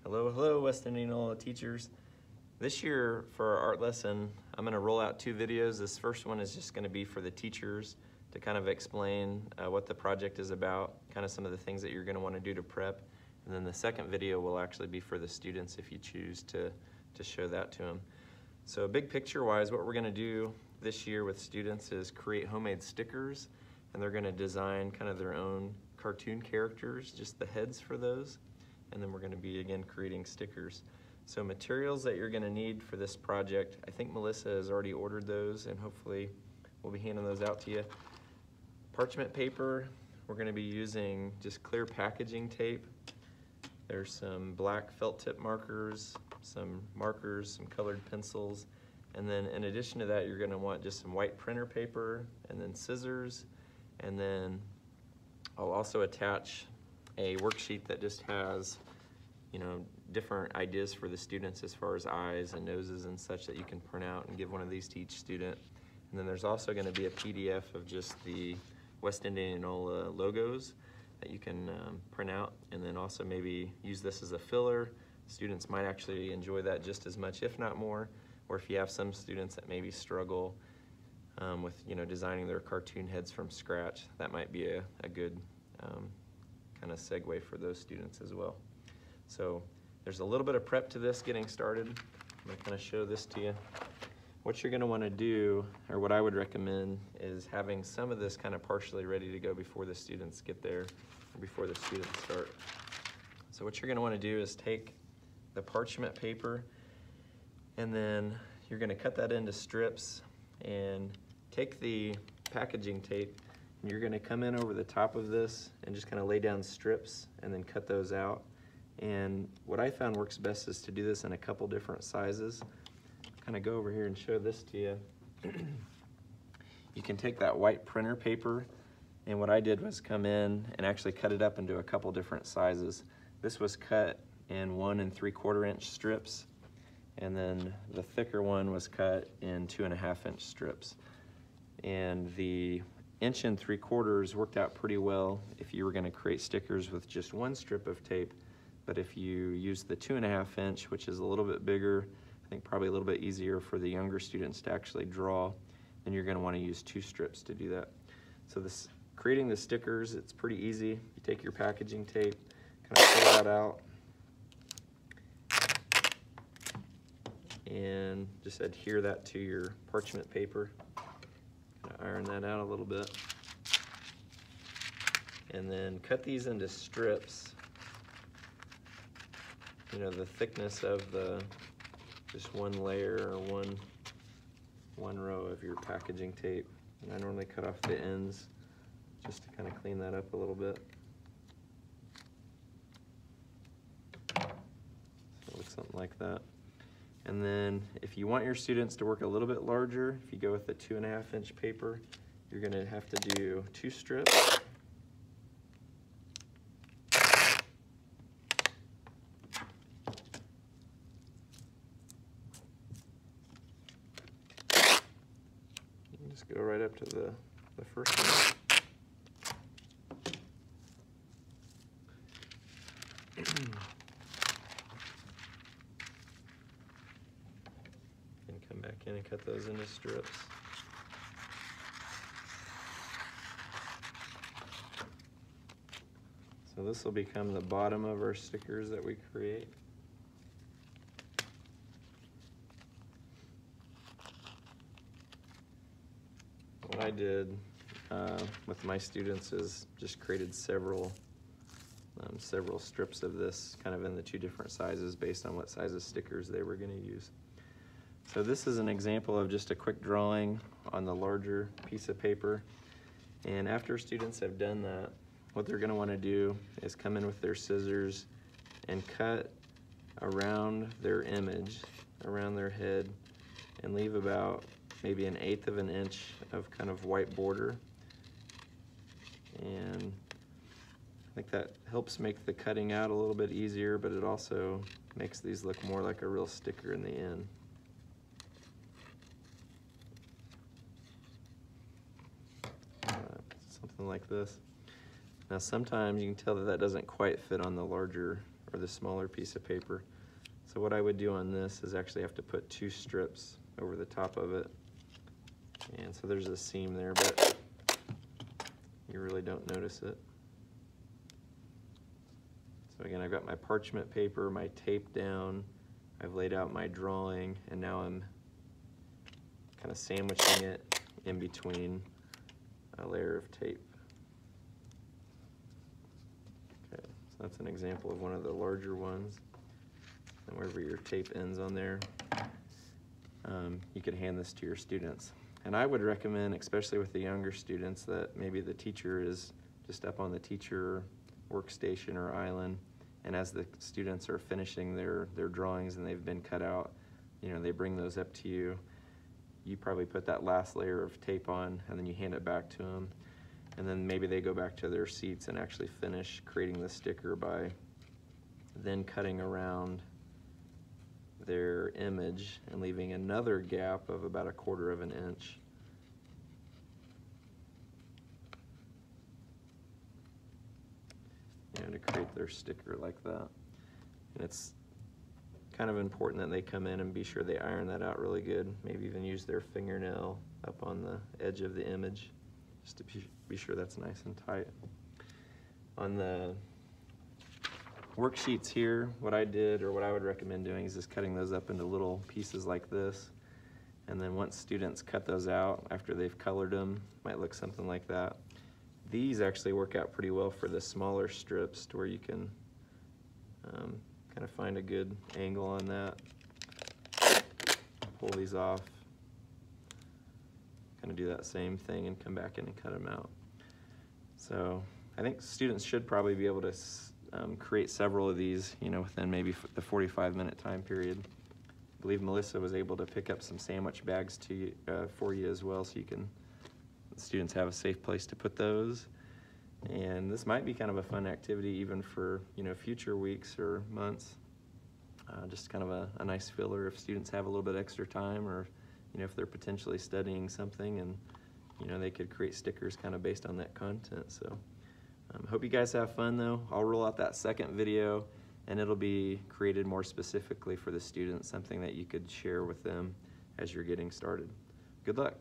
Hello, hello, West Indianola teachers. This year for our art lesson, I'm going to roll out 2 videos. This first one is just going to be for the teachers to kind of explain what the project is about, kind of some of the things that you're going to want to do to prep. And then the second video will actually be for the students if you choose to show that to them. So big picture-wise, what we're going to do this year with students is create homemade stickers, and they're going to design kind of their own cartoon characters, just the heads for those. And then we're going to be again creating stickers. So materials that you're going to need for this project, I think Melissa has already ordered those and hopefully we'll be handing those out to you. Parchment paper, we're going to be using just clear packaging tape. There's some black felt tip markers, some colored pencils, and then in addition to that you're going to want just some white printer paper and then scissors, and then I'll also attach a worksheet that just has, you know, different ideas for the students as far as eyes and noses and such that you can print out and give one of these to each student. And then there's also going to be a PDF of just the West Indianola logos that you can print out, and then also maybe use this as a filler. Students might actually enjoy that just as much, if not more. Or if you have some students that maybe struggle with, you know, designing their cartoon heads from scratch, that might be a good kind of segue for those students as well. So there's a little bit of prep to this getting started. I'm going to kind of show this to you. What you're going to want to do, or what I would recommend, is having some of this kind of partially ready to go before the students get there, or before the students start. So what you're going to want to do is take the parchment paper, and then you're going to cut that into strips, and take the packaging tape, and you're going to come in over the top of this and just kind of lay down strips and then cut those out. And what I found works best is to do this in a couple different sizes. Kind of go over here and show this to you. You can take that white printer paper, and what I did was come in and actually cut it up into a couple different sizes. This was cut in 1 3/4 inch strips, and then the thicker one was cut in 2.5 inch strips. And the 1 3/4 inch worked out pretty well if you were going to create stickers with just 1 strip of tape, but if you use the 2.5 inch, which is a little bit bigger, I think probably a little bit easier for the younger students to actually draw, then you're going to want to use 2 strips to do that. So creating the stickers, it's pretty easy. You take your packaging tape, kind of pull that out, and just adhere that to your parchment paper. Kind of iron that out a little bit. And then cut these into strips. You know, the thickness of just 1 layer or one row of your packaging tape. And I normally cut off the ends just to kind of clean that up a little bit. So it looks something like that. And then if you want your students to work a little bit larger, if you go with the 2.5 inch paper, you're going to have to do 2 strips. Just go right up to the first one. And come back in and cut those into strips. So this will become the bottom of our stickers that we create. What I did with my students is just created several strips of this, kind of in the 2 different sizes based on what size of stickers they were going to use. So this is an example of just a quick drawing on the larger piece of paper. And after students have done that, what they're going to want to do is come in with their scissors and cut around their image, around their head, and leave about maybe 1/8 of an inch of kind of white border. And I think that helps make the cutting out a little bit easier, but it also makes these look more like a real sticker in the end. Something like this. Now sometimes you can tell that that doesn't quite fit on the larger or the smaller piece of paper. So what I would do on this is actually have to put 2 strips over the top of it. And so there's a seam there, but you really don't notice it. So again, I've got my parchment paper, my tape down, I've laid out my drawing, and now I'm kind of sandwiching it in between a layer of tape. Okay, so that's an example of one of the larger ones. And wherever your tape ends on there, you could hand this to your students. And I would recommend, especially with the younger students, that maybe the teacher is just up on the teacher workstation or island, and as the students are finishing their drawings and they've been cut out, you know, they bring those up to you. You probably put that last layer of tape on, and then you hand it back to them. And then maybe they go back to their seats and actually finish creating the sticker by then cutting around their image and leaving another gap of about 1/4 of an inch. You know, to create their sticker like that. And it's kind of important that they come in and be sure they iron that out really good. Maybe even use their fingernail up on the edge of the image just to be sure that's nice and tight. On the worksheets here, what I did, or what I would recommend doing, is just cutting those up into little pieces like this. And then once students cut those out, after they've colored them, might look something like that. These actually work out pretty well for the smaller strips, to where you can kind of find a good angle on that. Pull these off, kind of do that same thing and come back in and cut them out. So I think students should probably be able to create several of these, you know, within maybe the 45-minute time period. I believe Melissa was able to pick up some sandwich bags for you as well, so you can, students have a safe place to put those. And this might be kind of a fun activity even for, you know, future weeks or months. Just kind of a nice filler if students have a little bit extra time, or, you know, if they're potentially studying something, and, you know, they could create stickers kind of based on that content. So hope you guys have fun though. I'll roll out that second video, and it'll be created more specifically for the students, something that you could share with them as you're getting started. Good luck.